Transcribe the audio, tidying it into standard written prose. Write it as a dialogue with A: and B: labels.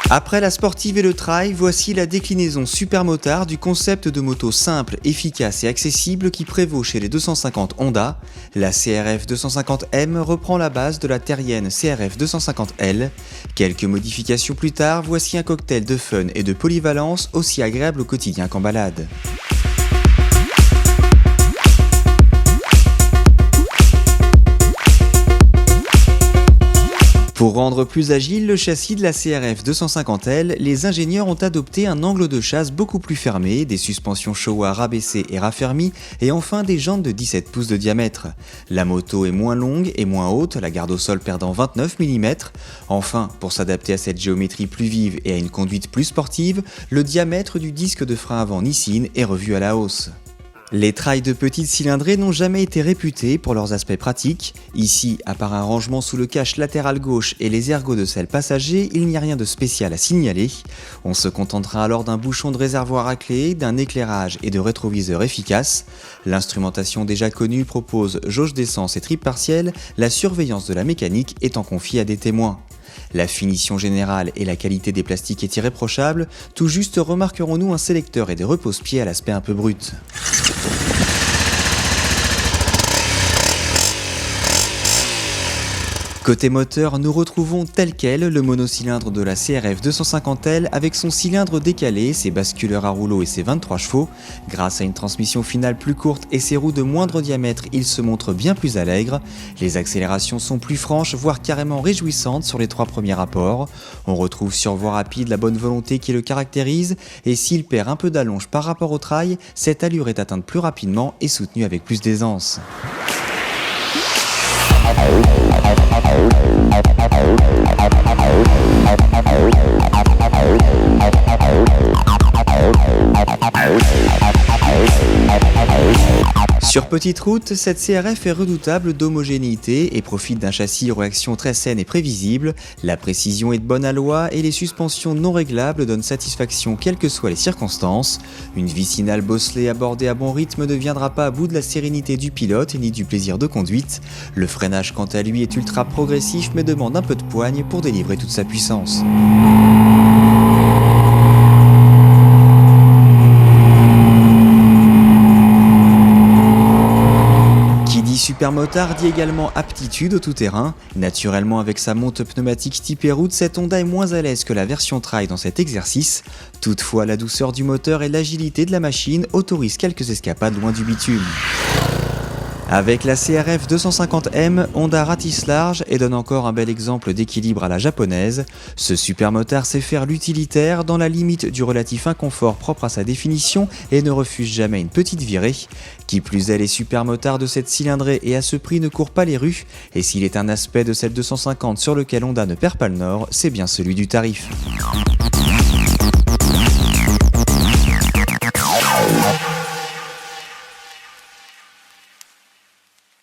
A: Après la sportive et le trail, voici la déclinaison supermotard du concept de moto simple, efficace et accessible qui prévaut chez les 250 Honda. La CRF 250M reprend la base de la terrienne CRF 250L. Quelques modifications plus tard, voici un cocktail de fun et de polyvalence aussi agréable au quotidien qu'en balade. Pour rendre plus agile le châssis de la CRF 250L, les ingénieurs ont adopté un angle de chasse beaucoup plus fermé, des suspensions Showa rabaissées et raffermies, et enfin des jantes de 17 pouces de diamètre. La moto est moins longue et moins haute, la garde au sol perdant 29 mm. Enfin, pour s'adapter à cette géométrie plus vive et à une conduite plus sportive, le diamètre du disque de frein avant Nissin est revu à la hausse. Les trails de petite cylindrée n'ont jamais été réputés pour leurs aspects pratiques. Ici, à part un rangement sous le cache latéral gauche et les ergots de selle passager, il n'y a rien de spécial à signaler. On se contentera alors d'un bouchon de réservoir à clé, d'un éclairage et de rétroviseurs efficaces. L'instrumentation déjà connue propose jauge d'essence et trip partiel, la surveillance de la mécanique étant confiée à des témoins. La finition générale et la qualité des plastiques est irréprochable, tout juste remarquerons-nous un sélecteur et des repose-pieds à l'aspect un peu brut. Côté moteur, nous retrouvons tel quel le monocylindre de la CRF 250L avec son cylindre décalé, ses basculeurs à rouleau et ses 23 chevaux. Grâce à une transmission finale plus courte et ses roues de moindre diamètre, il se montre bien plus allègre. Les accélérations sont plus franches, voire carrément réjouissantes sur les 3 premiers rapports. On retrouve sur voie rapide la bonne volonté qui le caractérise, et s'il perd un peu d'allonge par rapport au trail, cette allure est atteinte plus rapidement et soutenue avec plus d'aisance. Sur petite route, cette CRF est redoutable d'homogénéité et profite d'un châssis aux réactions très saines et prévisibles. La précision est de bonne aloi et les suspensions non réglables donnent satisfaction quelles que soient les circonstances. Une vicinale bosselée abordée à bon rythme ne viendra pas à bout de la sérénité du pilote ni du plaisir de conduite. Le freinage quant à lui est ultra progressif mais demande un peu de poigne pour délivrer toute sa puissance. Supermotard dit également aptitude au tout-terrain. Naturellement, avec sa monte pneumatique type route, cette Honda est moins à l'aise que la version trail dans cet exercice. Toutefois, la douceur du moteur et l'agilité de la machine autorisent quelques escapades loin du bitume. Avec la CRF 250M, Honda ratisse large et donne encore un bel exemple d'équilibre à la japonaise. Ce supermotard sait faire l'utilitaire dans la limite du relatif inconfort propre à sa définition et ne refuse jamais une petite virée. Qui plus est, les supermotards de cette cylindrée et à ce prix ne courent pas les rues, et s'il est un aspect de cette 250 sur lequel Honda ne perd pas le nord, c'est bien celui du tarif.